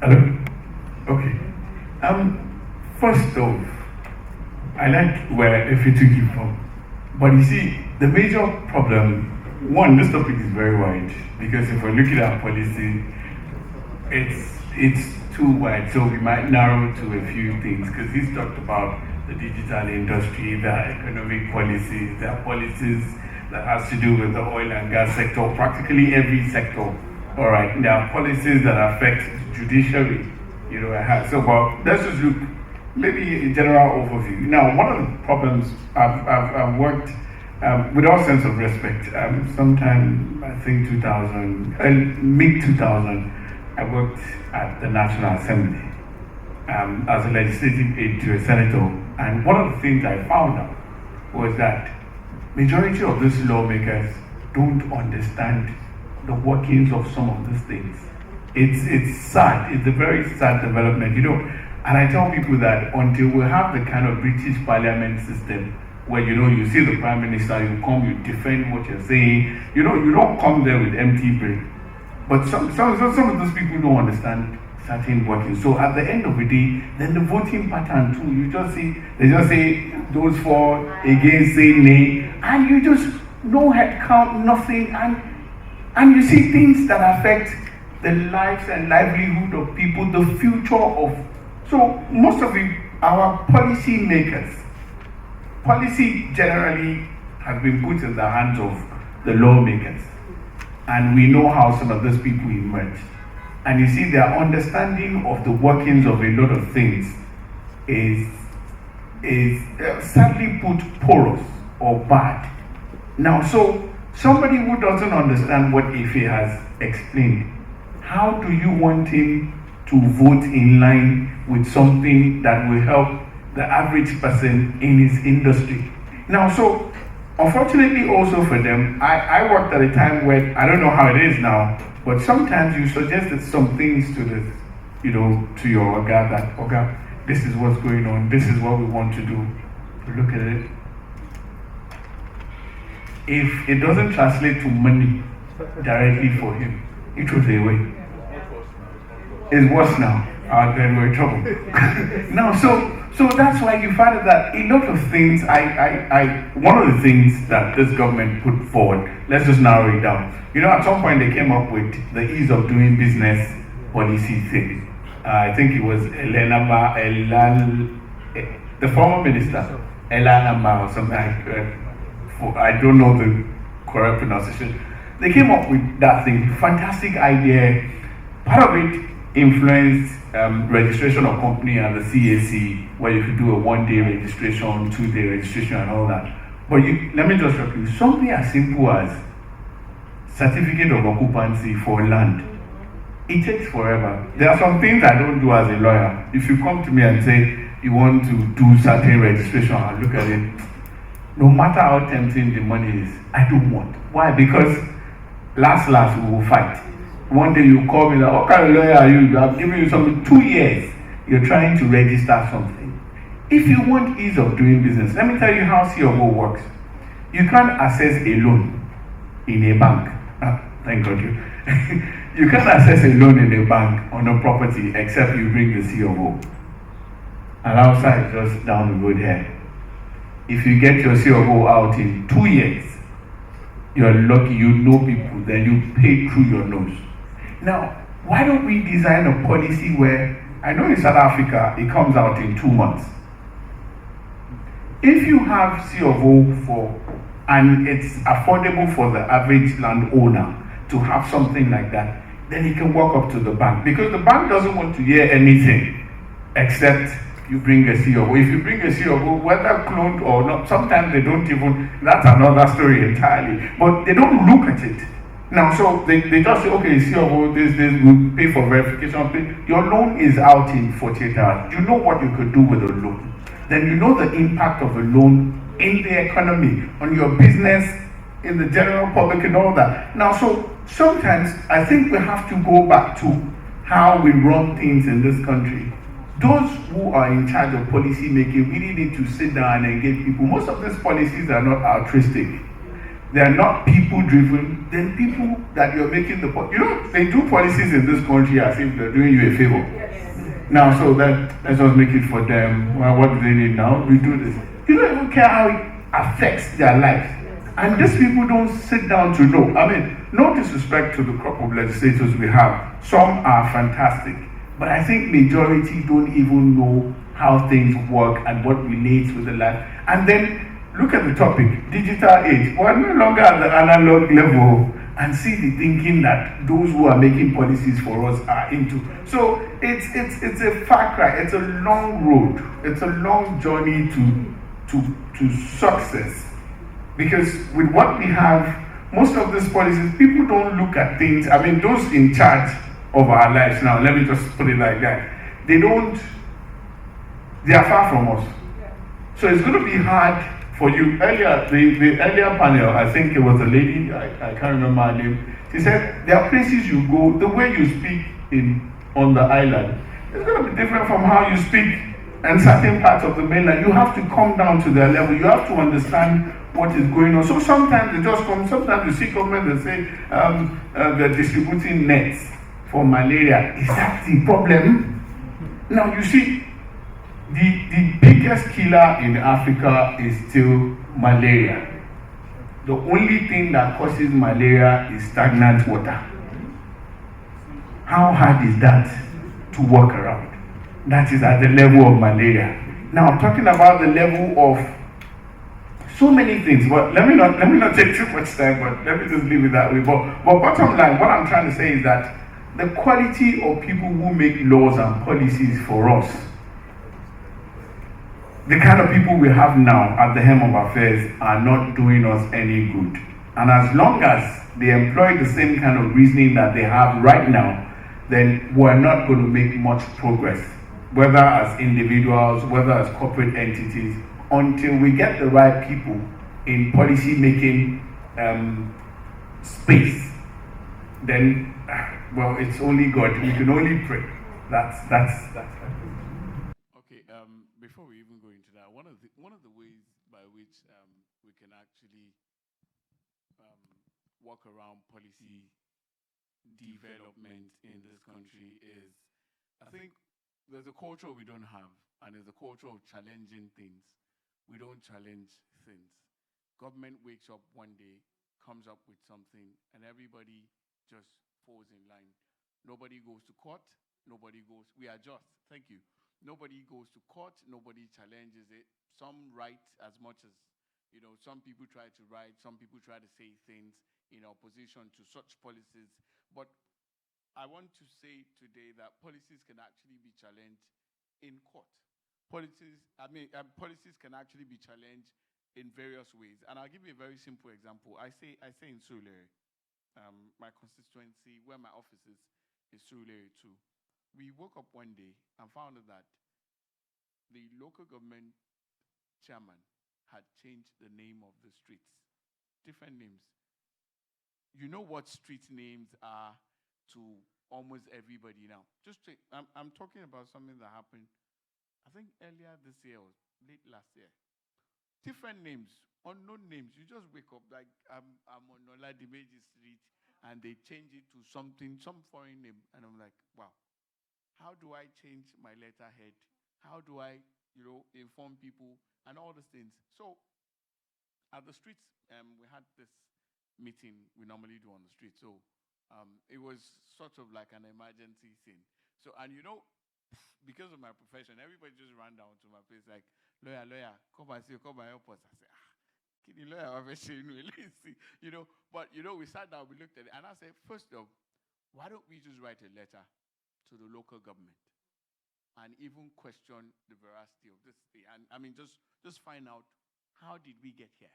Hello? Okay. First off, I like where Efe took you from. But you see, the major problem, one, this topic is very wide, because if we're looking at policy, it's too wide, so we might narrow to a few things, because he's talked about the digital industry, the economic policies, there are policies that has to do with the oil and gas sector, practically every sector. All right, there are policies that affect judiciary, so but let's just look, maybe a general overview. Now, one of the problems I've worked, with all sense of respect, sometime, I think 2000, mid-2000, I worked at the National Assembly as a legislative aide to a senator, and one of the things I found out was that majority of these lawmakers don't understand the workings of some of these things. It's sad, it's a very sad development, and I tell people that until we have the kind of British Parliament system where, you see the Prime Minister, you come, you defend what you're saying, you don't come there with empty brain. But some of those people don't understand certain workings. So at the end of the day, then the voting pattern too, they just say those for, against, say nay, and you just no head count, nothing, and you see things that affect the lives and livelihood of people, the future of. So most of our policy makers, policy generally has been put in the hands of the lawmakers. And we know how some of those people emerge. And you see, their understanding of the workings of a lot of things is sadly put porous or bad. Now, so somebody who doesn't understand what Ife has explained, how do you want him to vote in line with something that will help the average person in his industry? Now, so unfortunately also for them, I worked at a time where, I don't know how it is now, but sometimes you suggested some things to this, to your Oga that, Oga, this is what's going on, this is what we want to do. Look at it. If it doesn't translate to money directly for him, it was a way. It's worse now. Then we're in trouble. Now, so that's why you find that a lot of things, one of the things that this government put forward, let's just narrow it down. At some point they came up with the ease of doing business policy thing. I think it was the former minister, Elanama or something, I don't know the correct pronunciation. They came up with that thing, fantastic idea. Part of it influenced registration of company and the CAC, where you could do a 1-day registration, 2-day registration and all that. But let me just shock you, something as simple as certificate of occupancy for land. It takes forever. There are some things I don't do as a lawyer. If you come to me and say you want to do certain registration, I'll look at it. No matter how tempting the money is, I don't want. Why? Because last we will fight. One day you call me like, what kind of lawyer are you? I've given you something 2 years. You're trying to register something. If you want ease of doing business, let me tell you how CFO works. You can't access a loan in a bank. Thank God you. You can't access a loan in a bank on a property except you bring the CFO. And outside, just down the road here. If you get your CFO out in 2 years, you're lucky, you know people, then you pay through your nose. Now, why don't we design a policy where, I know in South Africa, it comes out in 2 months. If you have CFO and it's affordable for the average landowner to have something like that, then he can walk up to the bank. Because the bank doesn't want to hear anything except you bring a CFO. If you bring a CFO, whether cloned or not, sometimes they don't even, that's another story entirely. But they don't look at it. Now, so they just say, okay, CFO, this, we'll pay for verification. Your loan is out in 48 hours. You know what you could do with a loan. Then you know the impact of a loan in the economy, on your business, in the general public and all that. Now, so sometimes I think we have to go back to how we run things in this country. Those who are in charge of policy making really need to sit down and engage people. Most of these policies are not altruistic. they are not people-driven, then people that you're making they do policies in this country as if they're doing you a favor. Yes. Now, so that let's just make it for them. Well, what do they need now? We do this. You don't even care how it affects their lives. And these people don't sit down to know. I mean, no disrespect to the crop of legislators we have. Some are fantastic. But I think majority don't even know how things work and what relates with the life. And then look at the topic, digital age. We're no longer at the analog level and see the thinking that those who are making policies for us are into. So it's a far cry. It's a long road. It's a long journey to success. Because with what we have, most of these policies, people don't look at things. I mean, those in charge of our lives now, let me just put it like that, they are far from us. So it's going to be hard for you. Earlier, the earlier panel, I think it was a lady, I can't remember her name, she said, there are places you go, the way you speak on the island, it's going to be different from how you speak in certain parts of the mainland. You have to come down to their level. You have to understand what is going on. So sometimes they just come, sometimes you see government that say they're distributing nets for malaria. Is that the problem? Now you see, the biggest killer in Africa is still malaria. The only thing that causes malaria is stagnant water. How hard is that to work around? That is at the level of malaria. Now I'm talking about the level of so many things, but let me not take too much time, but let me just leave it that way. But bottom line, what I'm trying to say is that the quality of people who make laws and policies for us, the kind of people we have now at the helm of affairs, are not doing us any good. And as long as they employ the same kind of reasoning that they have right now, then we're not going to make much progress, whether as individuals, whether as corporate entities, until we get the right people in policy making space. Then, well, it's only God. We can only pray. That's okay. Before we even go into that, one of the ways by which we can actually work around policy development in this country is, I think there's a culture we don't have, and there's a culture of challenging things. We don't challenge things. Government wakes up one day, comes up with something, and everybody just falls in line. Nobody goes to court. We are just, thank you. Nobody goes to court. Nobody challenges it. Some write as much as, some people try to write. Some people try to say things in opposition to such policies. But I want to say today that policies can actually be challenged in court. Policies can actually be challenged in various ways. And I'll give you a very simple example. I say in Surulere, my constituency, where my office is Surulere too. We woke up one day and found out that the local government chairman had changed the name of the streets. Different names. You know what street names are to almost everybody now. I'm talking about something that happened, I think earlier this year or late last year. Different names, unknown names. You just wake up like I'm on Oladimeji Street and they change it to some foreign name. And I'm like, wow, how do I change my letterhead? How do I, inform people and all these things? So at the streets, we had this meeting we normally do on the street. So it was sort of like an emergency thing. So, and because of my profession, everybody just ran down to my place like, lawyer, come and help us. I said, can the lawyer have a But, we sat down, we looked at it, and I said, first off, why don't we just write a letter to the local government and even question the veracity of this thing? And I mean, just find out, how did we get here?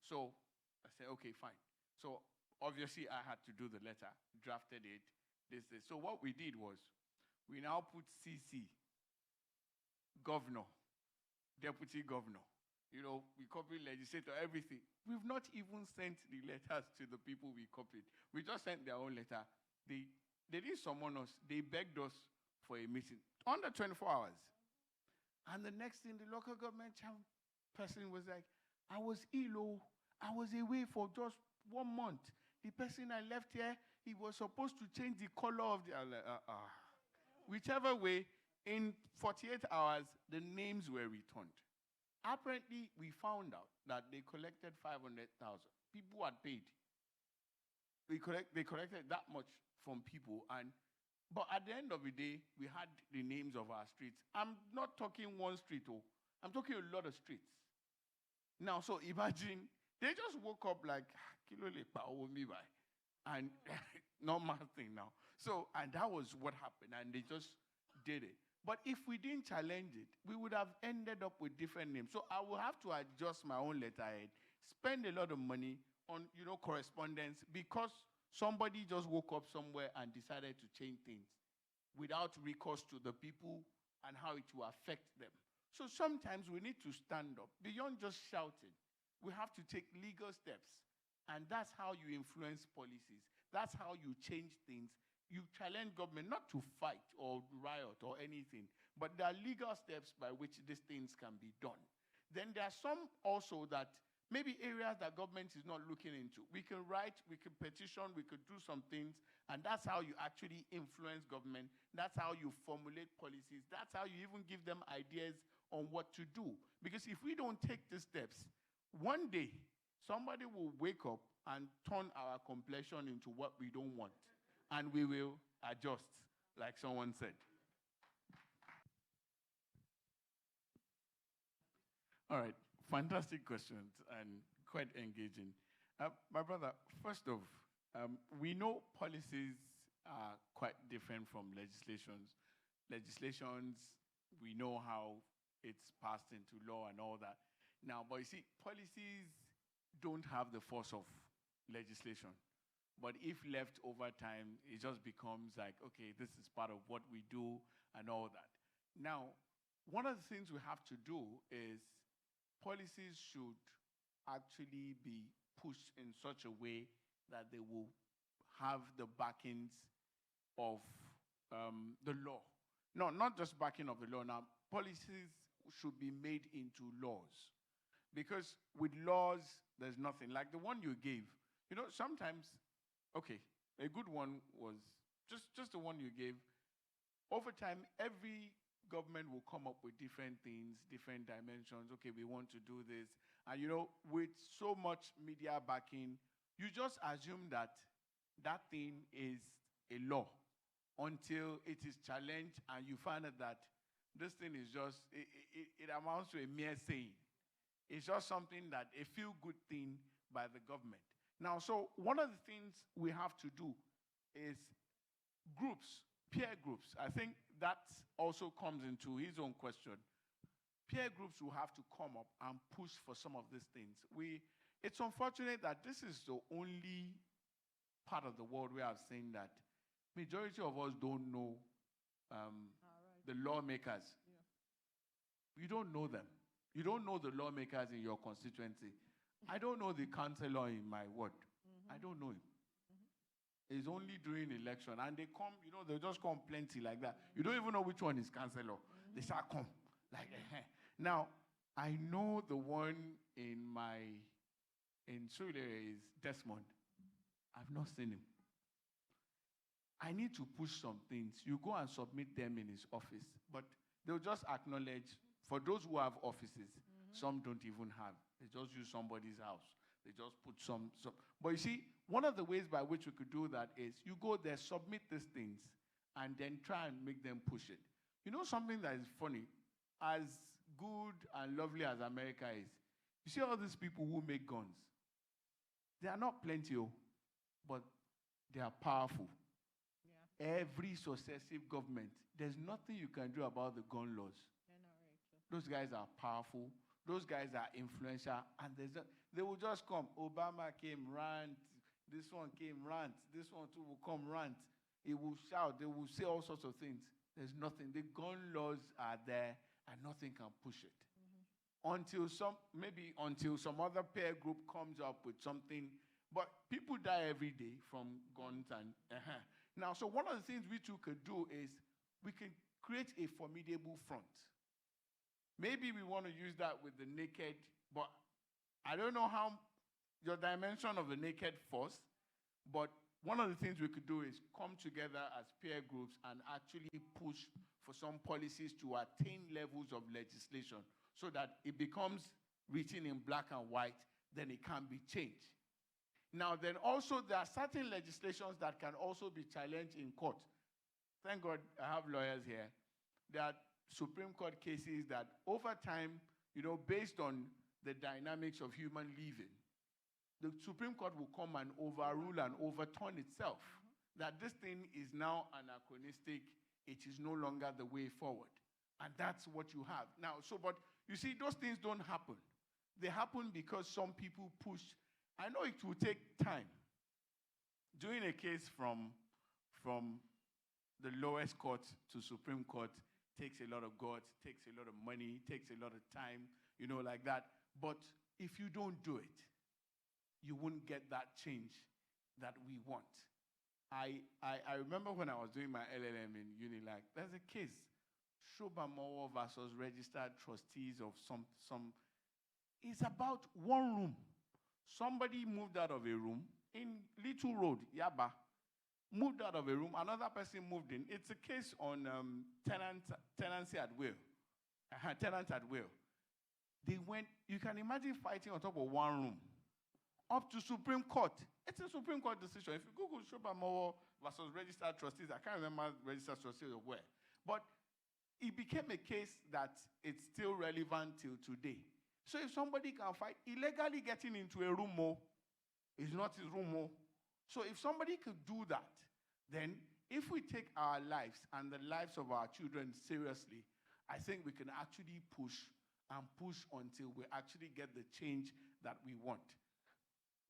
So I said, okay, fine. So obviously I had to do the letter, drafted it, this. So what we did was, we now put CC, governor, deputy governor. We copied legislator, everything. We've not even sent the letters to the people we copied. We just sent their own letter. They didn't summon us. They begged us for a meeting under 24 hours. And the next thing, the local government person was like, I was ill. I was away for just 1 month. The person I left here, he was supposed to change the color of the. Whichever way, in 48 hours, the names were returned. Apparently, we found out that they collected 500,000. People had paid. They collected that much from people, but at the end of the day, we had the names of our streets. I'm not talking one street, I'm talking a lot of streets. Now, so imagine they just woke up like kilo le pa owo mi bai, and normal thing now. So, and that was what happened, and they just did it. But if we didn't challenge it, we would have ended up with different names. So I will have to adjust my own letterhead, spend a lot of money on correspondence, because somebody just woke up somewhere and decided to change things without recourse to the people and how it will affect them. So sometimes we need to stand up beyond just shouting. We have to take legal steps, and that's how you influence policies. That's how you change things. You challenge government not to fight or riot or anything, but there are legal steps by which these things can be done. Then there are some also that maybe areas that government is not looking into. We can write, we can petition, we could do some things, and that's how you actually influence government. That's how you formulate policies. That's how you even give them ideas on what to do. Because if we don't take these steps, one day somebody will wake up and turn our complexion into what we don't want, and we will adjust, like someone said. All right, fantastic questions and quite engaging. My brother, first off, we know policies are quite different from legislations. Legislations, we know how it's passed into law and all that. Now, but you see, policies don't have the force of legislation. But if left over time, it just becomes like, okay, this is part of what we do and all that. Now, one of the things we have to do is policies should actually be pushed in such a way that they will have the backings of the law. No, not just backing of the law. Now, policies should be made into laws. Because with laws, there's nothing. Like the one you gave, sometimes, okay, a good one was just the one you gave. Over time, every government will come up with different things, different dimensions. Okay, we want to do this. And with so much media backing, you just assume that that thing is a law until it is challenged and you find out that this thing is just, it amounts to a mere saying. It's just something that a feel-good thing by the government. Now, so one of the things we have to do is groups, peer groups. I think that also comes into his own question. Peer groups will have to come up and push for some of these things. It's unfortunate that this is the only part of the world where I've seen that majority of us don't know the lawmakers. Yeah. You don't know them. You don't know the lawmakers in your constituency. I don't know the councillor in my ward. I don't know him. It's only during election. And they come, they just come plenty like that. You don't even know which one is councillor. They start come. Like, Now, I know the one in Surulere is Desmond. I've not seen him. I need to push some things. You go and submit them in his office. But they'll just acknowledge, for those who have offices, some don't even have. They just use somebody's house. They just put some. But you see, one of the ways by which we could do that is you go there, submit these things, and then try and make them push it. Something that is funny, as good and lovely as America is, you see all these people who make guns. They are not plenty, but they are powerful. Yeah. Every successive government, there's nothing you can do about the gun laws. Those guys are powerful. Those guys are influential. And they will just come. Obama came, rant. This one came, rant. This one too will come, rant. He will shout. They will say all sorts of things. There's nothing. The gun laws are there, and nothing can push it. Until some other peer group comes up with something. But people die every day from guns. Now, so one of the things we too could do is we can create a formidable front. Maybe we want to use that with the naked, but I don't know how your dimension of the naked force, but one of the things we could do is come together as peer groups and actually push for some policies to attain levels of legislation so that it becomes written in black and white, then it can be changed. Now, then also there are certain legislations that can also be challenged in court. Thank God I have lawyers here. There are Supreme Court cases that over time, based on the dynamics of human living, the Supreme Court will come and overrule and overturn itself. That this thing is now anachronistic, it is no longer the way forward. And that's what you have. Now, but you see, those things don't happen. They happen because some people push. I know it will take time. Doing a case from the lowest court to Supreme Court takes a lot of guts, takes a lot of money, takes a lot of time, like that. But if you don't do it, you won't get that change that we want. I remember when I was doing my LLM in Unilag, there's a case, Osifowora versus registered trustees of some. It's about one room. Somebody moved out of a room in Little Road, Yaba. Moved out of a room, another person moved in. It's a case on tenancy at will. Tenant at will. They went, you can imagine fighting on top of one room. Up to Supreme Court. It's a Supreme Court decision. If you Google Osifowora versus registered trustees, I can't remember registered trustees of where. But it became a case that it's still relevant till today. So if somebody can fight, illegally getting into a room more is not his room more. So if somebody could do that, then if we take our lives and the lives of our children seriously, I think we can actually push and push until we actually get the change that we want.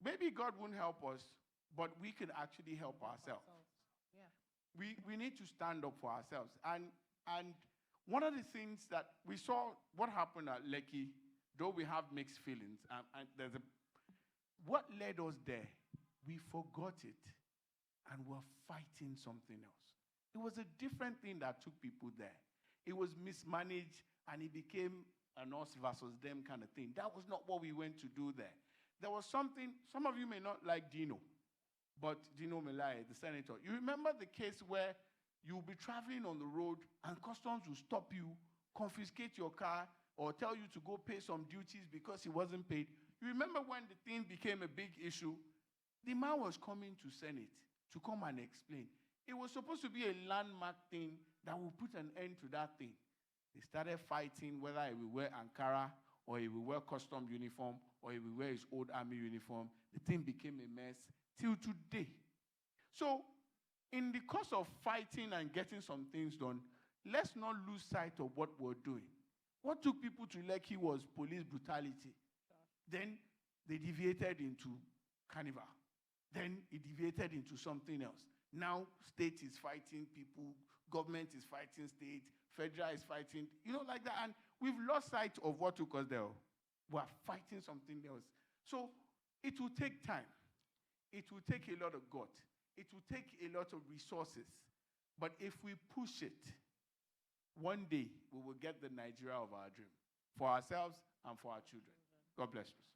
Maybe God won't help us, but we can actually help ourselves. Yeah. We need to stand up for ourselves. And one of the things that we saw, what happened at Lekki, though we have mixed feelings, and what led us there? We forgot it, and we're fighting something else. It was a different thing that took people there. It was mismanaged, and it became an us versus them kind of thing. That was not what we went to do there. There was something, some of you may not like Dino, but Dino Melai, the senator. You remember the case where you'll be traveling on the road, and customs will stop you, confiscate your car, or tell you to go pay some duties because it wasn't paid. You remember when the thing became a big issue? The man was coming to Senate to come and explain. It was supposed to be a landmark thing that will put an end to that thing. They started fighting whether he will wear Ankara or he will wear custom uniform or he will wear his old army uniform. The thing became a mess till today. So in the course of fighting and getting some things done, let's not lose sight of what we're doing. What took people to Lekki was police brutality. Then they deviated into carnival. Then it deviated into something else. Now, state is fighting people, government is fighting state, federal is fighting, like that. And we've lost sight of what took us there. We're fighting something else. So it will take time. It will take a lot of guts. It will take a lot of resources. But if we push it, one day we will get the Nigeria of our dream for ourselves and for our children. God bless us.